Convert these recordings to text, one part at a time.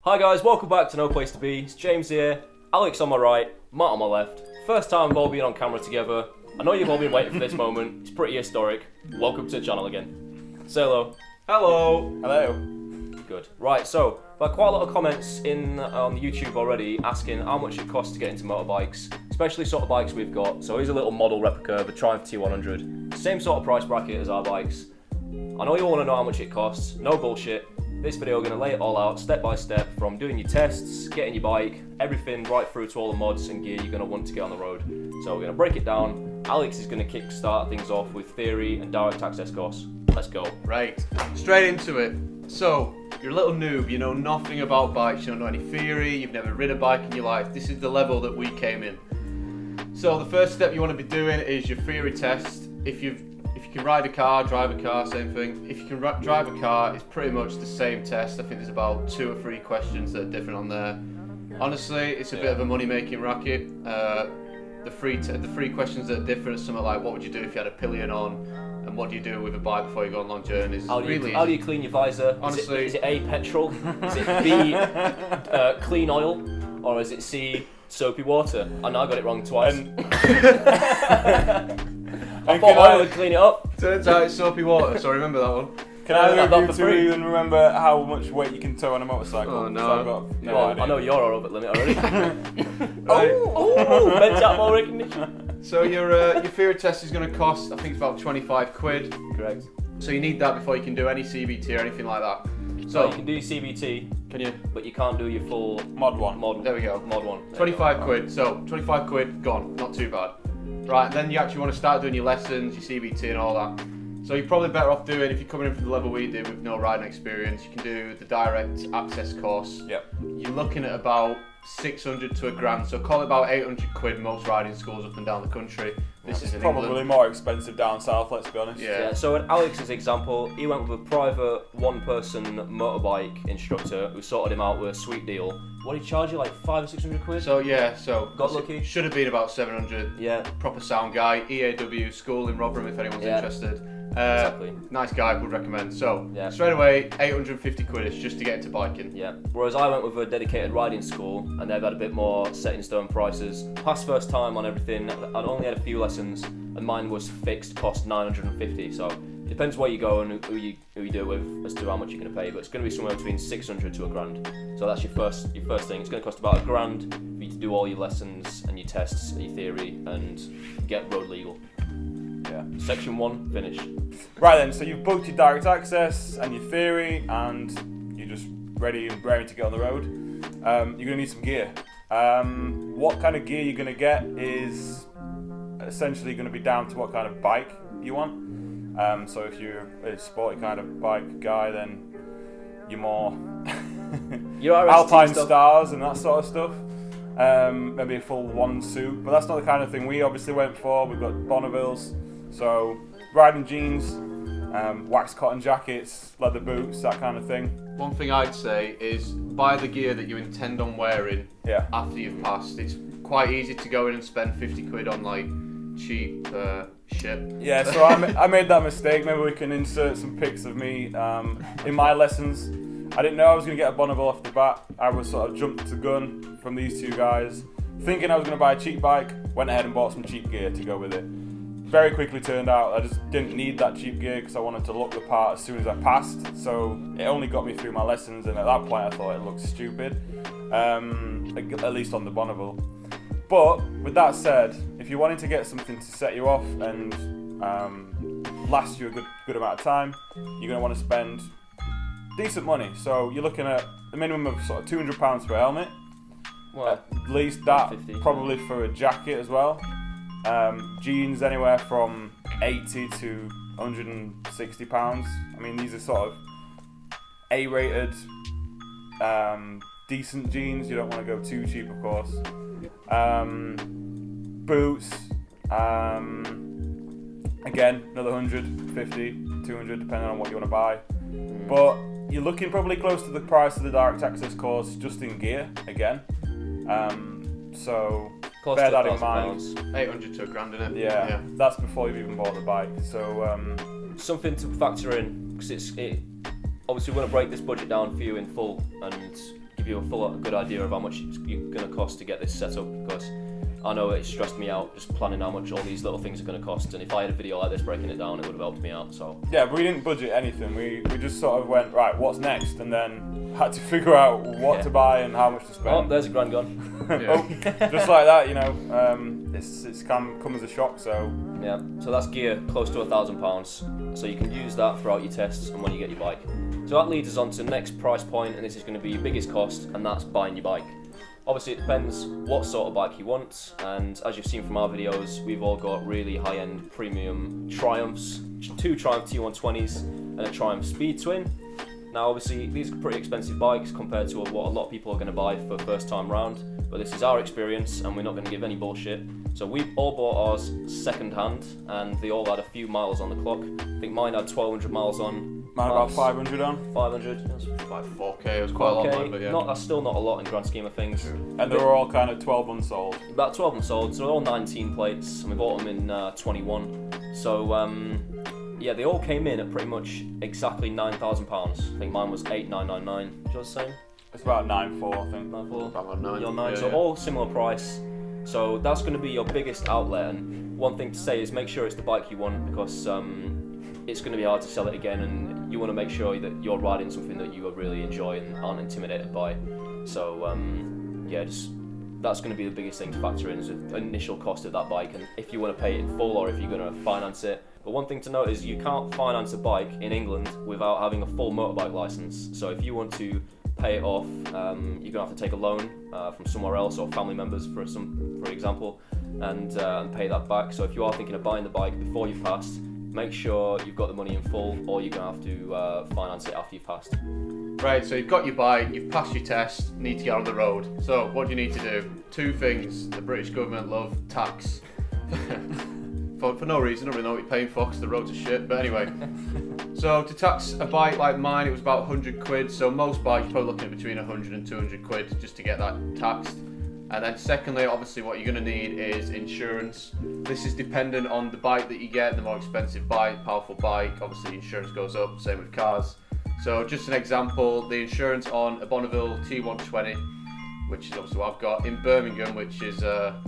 Hi guys, welcome back to No Place to Be. It's James here, Alex on my right, Matt on my left. First time we've all been on camera together. I know you've all been waiting for this moment. It's pretty historic. Welcome to the channel again. Say hello. Hello. Hello. Good. Right, so I've had quite a lot of comments on YouTube already asking how much it costs to get into motorbikes, especially sort of bikes we've got. So here's a little model replica of a Triumph T100. Same sort of price bracket as our bikes. I know you all want to know how much it costs. No bullshit. This video, we're going to lay it all out step by step, from doing your tests, getting your bike, everything right through to all the mods and gear you're going to want to get on the road. So we're going to break it down. Alex is going to kick start things off with theory and direct access course. Let's go. Right, straight into it. So, you're a little noob, you know nothing about bikes, you don't know any theory, you've never ridden a bike in your life. This is the level that we came in. So the first step you want to be doing is your theory test. If you can ride a car, drive a car, same thing. If you can drive a car, it's pretty much the same test. I think there's about 2 or 3 questions that are different on there. Honestly, it's a bit of a money-making racket. The three questions that are different are something like, what would you do if you had a pillion on? And what do you do with a bike before you go on long journeys? How do you clean your visor? Honestly, is it A, petrol? Is it B, clean oil? Or is it C, soapy water? I know I got it wrong twice. I thought oil would clean it up. turns out it's soapy water, so remember that one. Can I that leave for you to free? even remember how much weight you can tow on a motorcycle? Oh, no. So I've got no Well, idea. I know you're our over limit already. Right. Oh, bench out more recognition. So your theory test is going to cost, I think it's about 25 quid. Correct. So you need that before you can do any CBT or anything like that. So you So can do your CBT, can you? but you can't do your full Mod 1. mod. There we go. Mod one. There you 25 quid. So 25 quid gone. Not too bad. Right. Then you actually want to start doing your lessons, your CBT, and all that. So you're probably better off doing, if you're coming in from the level we did with no riding experience, you can do the direct access course. Yep. You're looking at about 600 to £1,000, so call it about 800 quid most riding schools up and down the country. This is in Probably England. more expensive down south, let's be honest. Yeah. Yeah, so in Alex's example, he went with a private one-person motorbike instructor who sorted him out with a sweet deal. What did he charge you, like 500 or 600 quid? So yeah, so Got lucky? Should have been about 700. Yeah, Proper sound guy, EAW school in Rotherham if anyone's Yeah. interested. exactly. Nice guy, would recommend. So Yeah. straight away, 850 quid is just to get into biking. Yeah. Whereas I went with a dedicated riding school, and they've had a bit more set in stone prices. Passed first time on everything. I'd only had a few lessons, and mine was fixed cost 950. So it depends where you go and who you do it with as to how much you're going to pay. But it's going to be somewhere between 600 to £1,000. So that's your first thing. It's going to cost about £1,000 for you to do all your lessons and your tests and your theory and get road legal. Yeah. Section 1 finished. Right then, so you've booked your direct access and your theory, and you're just ready and raring to get on the road. You're going to need some gear. What kind of gear you're going to get is essentially going to be down to what kind of bike you want. So if you're a sporty kind of bike guy, then you're more Your RST Alpine stuff. Stars and that sort of stuff. Maybe a full one suit, but that's not the kind of thing we obviously went for. We've got Bonnevilles, so riding jeans, wax cotton jackets, leather boots, that kind of thing. One thing I'd say is buy the gear that you intend on wearing Yeah. after you've passed. It's quite easy to go in and spend 50 quid on like cheap shit. Yeah, so I made that mistake. Maybe we can insert some pics of me in my lessons. I didn't know I was going to get a Bonneville off the bat. I was sort of jumped the gun from these two guys, thinking I was going to buy a cheap bike, went ahead and bought some cheap gear to go with it. Very quickly turned out I just didn't need that cheap gear because I wanted to look the part as soon as I passed, so it only got me through my lessons, and at that point I thought it looked stupid, at least on the Bonneville. But with that said, if you're wanting to get something to set you off and last you a good amount of time, you're going to want to spend decent money. So you're looking at a minimum of sort of £200 for a helmet, Well, at least that 150. probably for a jacket as well. Jeans anywhere from £80 to £160. I mean, these are sort of A-rated, decent jeans. You don't want to go too cheap, of course. Boots, again, another 150, 200, depending on what you want to buy. But you're looking probably close to the price of the direct access course just in gear again. So close bear to that in £1,000. mind. 800 to £1,000, innit? Yeah, that's before you've even bought the bike. So Something to factor in, because obviously we're going to break this budget down for you in full and give give you a good idea of how much it's going to cost to get this set up, because I know it stressed me out just planning how much all these little things are going to cost, and if I had a video like this breaking it down, it would have helped me out. So yeah, but we didn't budget anything. We just sort of went, right, what's next, and then had to figure out what to buy and how much to spend. oh, there's a grand gone. Just like that, you know. It's come as a shock. So Yeah, so that's gear close to £1,000, so you can use that throughout your tests and when you get your bike. So that leads us on to the next price point, and this is going to be your biggest cost, and that's buying your bike. Obviously it depends what sort of bike you want, and as you've seen from our videos, we've all got really high-end premium Triumphs, 2 Triumph T120s and a Triumph Speed Twin. Now obviously these are pretty expensive bikes compared to what a lot of people are going to buy for first time round, but this is our experience and we're not going to give any bullshit. So we all bought ours second hand, and they all had a few miles on the clock. I think mine had 1,200 miles on. mine about 500 on. 500. That's Like 4K, it was quite a lot, man, but yeah. That's still not a lot in grand scheme of things. And they were all kind of 12 unsold. About 12 unsold, so they're all 19 plates, and we bought them in 21. So yeah, they all came in at pretty much exactly £9,000. I think mine was 8,999. Did yours the same? It's about 9.4, I think. 9,400. About 9. You're 9, Yeah, so yeah. all similar price. So that's going to be your biggest outlet. And one thing to say is make sure it's the bike you want, because it's going to be hard to sell it again, and you want to make sure that you're riding something that you really enjoy and aren't intimidated by. So yeah, that's going to be the biggest thing to factor in, is the initial cost of that bike, and if you want to pay it in full or if you're going to finance it. But one thing to note is you can't finance a bike in England without having a full motorbike license. So if you want to pay it off, you're going to have to take a loan from somewhere else, or family members for example, and pay that back. So if you are thinking of buying the bike before you've passed, make sure you've got the money in full, or you're going to have to finance it after you've passed. Right, so you've got your bike, you've passed your test, need to get on the road. So what do you need to do? 2 things the British government love: tax. for no reason, I don't really know what you're paying for because the roads are shit, but anyway. So to tax a bike like mine, it was about 100 quid. So most bikes you're probably looking at between 100 and 200 quid just to get that taxed. And then secondly, obviously what you're going to need is insurance. This is dependent on the bike that you get. The more expensive bike, powerful bike, obviously insurance goes up, same with cars. So just an example, the insurance on a Bonneville T120, which is obviously what I've got in Birmingham, which is a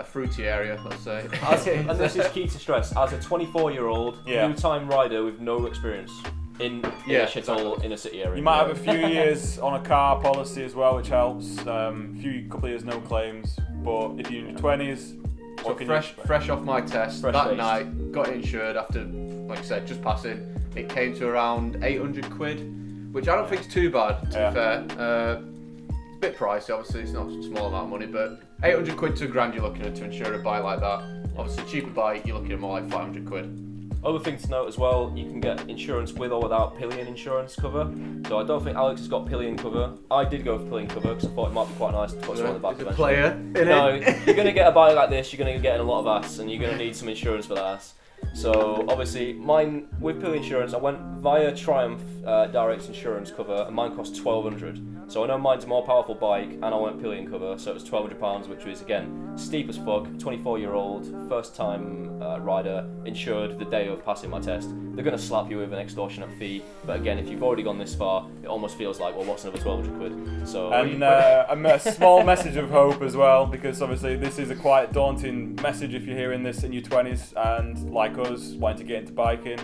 fruity area, let's say. And this is key to stress, as a 24-year-old new-time rider with no experience in a shithole in a city area. You might have a few years on a car policy as well, which helps. Couple of years no claims, but if you're in your 20s, So fresh off my test, that Fresh-faced. night, got it insured after, like I said, just passing. It came to around 800 quid, which I don't think is too bad, to be fair. It's a bit pricey, obviously, it's not a small amount of money, but 800 quid to £1,000 you're looking at to insure a bike like that. Obviously, cheaper bike, you're looking at more like 500 quid. Other thing to note as well, you can get insurance with or without pillion insurance cover. So I don't think Alex has got pillion cover. I did go for pillion cover because I thought it might be quite nice to put someone on the back He's a eventually. player, No, you're going to get a bike like this, you're going to get in a lot of ass, and you're going to need some insurance for that ass. So obviously mine, with pillion insurance, I went via Triumph direct insurance cover, and mine cost £1,200. So I know mine's a more powerful bike, and I went pillion cover, so it was £1,200, which was again steep as fuck. 24-year-old, first time rider, insured the day of passing my test. They're going to slap you with an extortionate fee, but again, if you've already gone this far, it almost feels like, well, what's another 1,200 quid? So And a small message of hope as well, because obviously this is a quite daunting message if you're hearing this in your 20s and like us wanting to get into biking.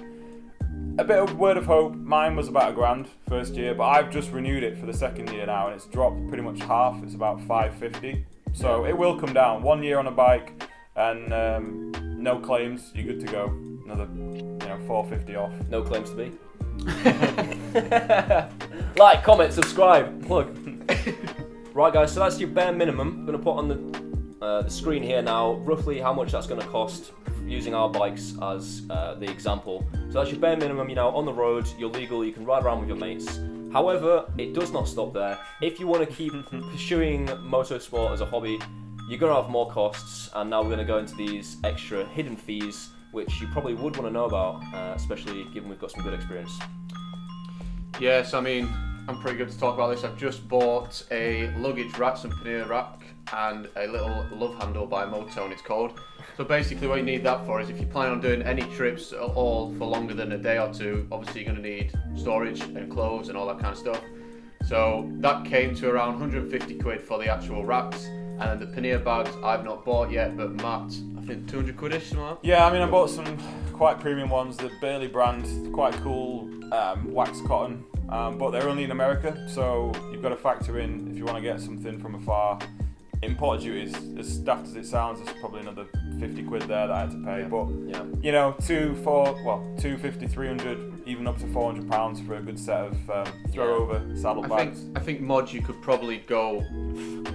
A bit of word of hope. Mine was about £1,000 first year, but I've just renewed it for the second year now, and it's dropped pretty much half. It's about £550. So it will come down. 1 year on a bike and no claims. You're good to go. Another, £450 off. no claims to be. Like, comment, subscribe, plug. Right guys, so that's your bare minimum. I'm going to put on the screen here now roughly how much that's going to cost using our bikes as the example. So that's your bare minimum, on the road, you're legal, you can ride around with your mates. However, it does not stop there. If you want to keep pursuing motorsport as a hobby, you're going to have more costs, and now we're going to go into these extra hidden fees, which you probably would want to know about, especially given we've got some good experience. Yes, I mean, I'm pretty good to talk about this. I've just bought a luggage racks and pannier rack and a little love handle by Motone, it's called. So basically what you need that for is if you plan on doing any trips at all for longer than a day or two, obviously you're going to need storage and clothes and all that kind of stuff. So that came to around 150 quid for the actual racks, and then the pannier bags I've not bought yet, but Matt, I think 200 quidish, something like that. Yeah, I mean, I bought some quite premium ones, the Burley brand, quite cool wax cotton, but they're only in America, so you've got to factor in, if you want to get something from afar, import duties, as daft as it sounds, there's probably another 50 quid there that I had to pay, but Yeah. you know, 250, 300, even up to £400 for a good set of throw-over saddlebags. I think mods you could probably go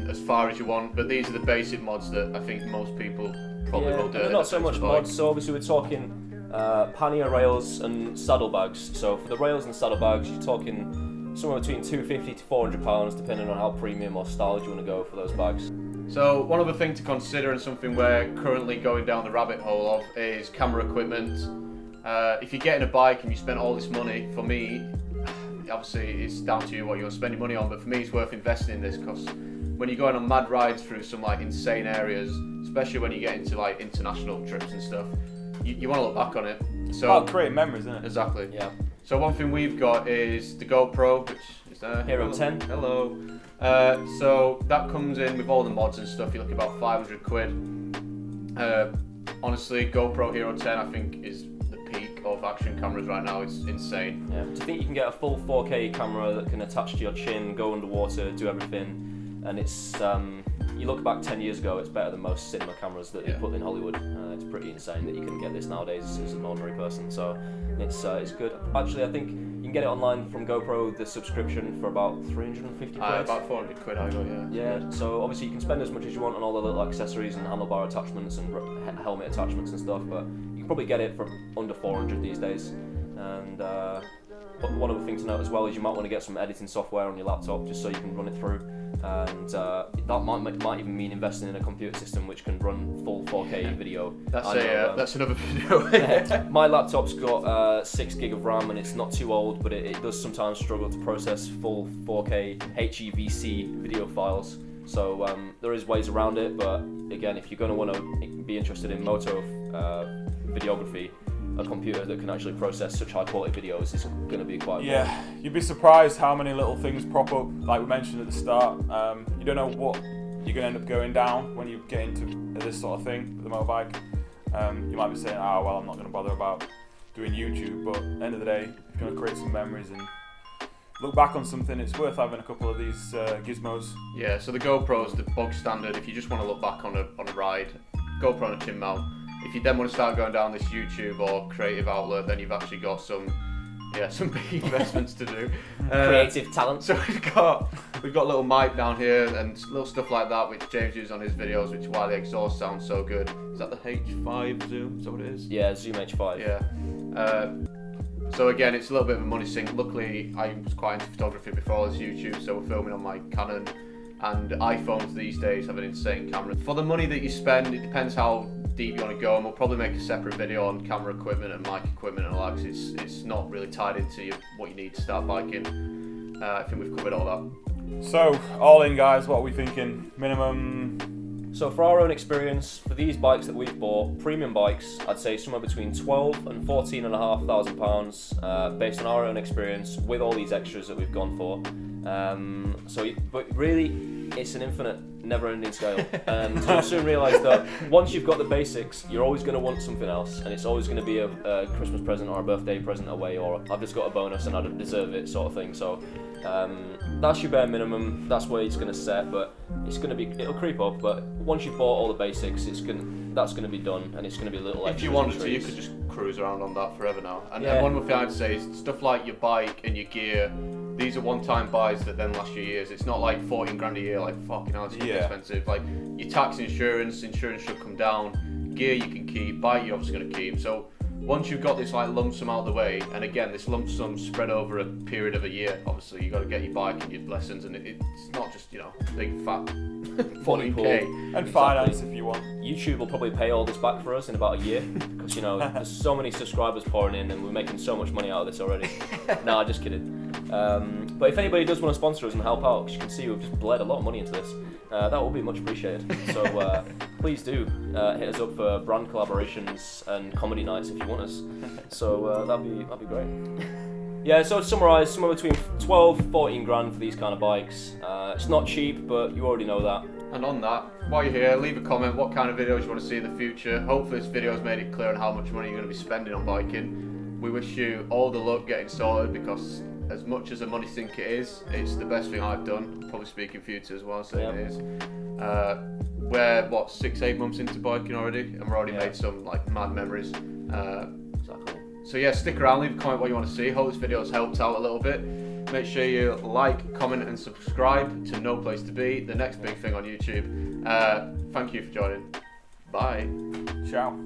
as far as you want, but these are the basic mods that I think most people probably will do. They're not so much mods. So obviously we're talking pannier rails and saddlebags. So for the rails and saddlebags, you're talking somewhere between £250 to £400, depending on how premium or styled you want to go for those bags. So one other thing to consider, and something we're currently going down the rabbit hole of, is camera equipment. If you're getting a bike and you spend all this money, for me, obviously it's down to you what you're spending money on, but for me it's worth investing in this, because when you're going on mad rides through some like insane areas, especially when you get into like international trips and stuff, you want to look back on it. So About creating memories, isn't it? exactly. Yeah. So one thing we've got is the GoPro, which is there. Hero 10. Hello. So that comes in with all the mods and stuff. You're looking about 500 quid. Honestly, GoPro Hero 10 I think is the peak of action cameras right now. It's insane. Yeah. Do you think you can get a full 4K camera that can attach to your chin, go underwater, do everything? And it's you look back 10 years ago, it's better than most cinema cameras that they put in Hollywood. It's pretty insane that you can get this nowadays as an ordinary person. So it's good. Actually, I think you can get it online from GoPro, the subscription, for about 350 quid. About 400 quid I got, yeah. Yeah, so obviously you can spend as much as you want on all the little accessories and handlebar attachments and helmet attachments and stuff, but you can probably get it for under 400 these days. And but one other thing to note as well is you might want to get some editing software on your laptop just so you can run it through, and that might even mean investing in a computer system which can run full 4K video. That's another video. My laptop's got 6 gig of RAM and it's not too old, but it does sometimes struggle to process full 4K HEVC video files. So there is ways around it, but again, if you're going to want to be interested in moto videography, a computer that can actually process such high quality videos is going to be quite important. You'd be surprised how many little things prop up, like we mentioned at the start. You don't know what you're going to end up going down when you get into this sort of thing with a motorbike. You might be saying, well, I'm not going to bother about doing YouTube, but at the end of the day, if you're going to create some memories and look back on something, it's worth having a couple of these gizmos. Yeah, so the GoPro's the bog standard. If you just want to look back on a ride, GoPro on a chin mount. If you then want to start going down this YouTube or creative outlet, then you've actually got some big investments to do. Creative talent. So we've got little mic down here and little stuff like that, which James uses on his videos, which is why the exhaust sounds so good. Is that the H5 Zoom? Is that what it is? Yeah, Zoom H5. Yeah. So again, it's a little bit of a money sink. Luckily, I was quite into photography before this YouTube, so we're filming on my Canon, and iPhones these days have an insane camera. For the money that you spend, it depends how deep you want to go, and we'll probably make a separate video on camera equipment and mic equipment and all that, because it's not really tied into what you need to start biking. I think we've covered all that. So, all in guys, what are we thinking? Minimum? So for our own experience, for these bikes that we've bought, premium bikes, I'd say somewhere between £12,000 and £14,500 based on our own experience with all these extras that we've gone for. But really, it's an infinite, never-ending scale. And you'll soon realise that once you've got the basics, you're always going to want something else, and it's always going to be a Christmas present or a birthday present away, or I've just got a bonus and I don't deserve it sort of thing. So that's your bare minimum. That's where it's going to set, but it'll creep up. But once you've bought all the basics, that's going to be done, and it's going to be a little. If you wanted to, you could just cruise around on that forever now. And Yeah. one more thing I'd say is stuff like your bike and your gear. These are one-time buys that then last you years. It's not like 14 grand a year, like fucking hell, it's gonna be expensive. Like your tax, insurance should come down. Gear you can keep, bike you're obviously gonna keep. So once you've got this like lump sum out of the way, and again this lump sum spread over a period of a year, obviously you got to get your bike and your lessons, and it's not just big fat 40k. And finance if you want. YouTube will probably pay all this back for us in about a year, because there's so many subscribers pouring in and we're making so much money out of this already. Nah, just kidding. But if anybody does want to sponsor us and help out, because you can see we've just bled a lot of money into this, that will be much appreciated. So please do hit us up for brand collaborations and comedy nights if you want us. So that'd be great. Yeah, so to summarise, somewhere between 12, 14 grand for these kind of bikes. It's not cheap, but you already know that. And on that, while you're here, leave a comment what kind of videos you want to see in the future. Hopefully this video has made it clear on how much money you're going to be spending on biking. We wish you all the luck getting sorted, because as much as a money sink it is, it's the best thing I've done. Probably speaking for you two as well, saying it is. We're 6-8 months into biking already, and we've already made some like mad memories. Exactly. So yeah, stick around, leave a comment what you want to see. Hope this video has helped out a little bit. Make sure you like, comment and subscribe to No Place to Be, the next big thing on YouTube. Thank you for joining. Bye. Ciao.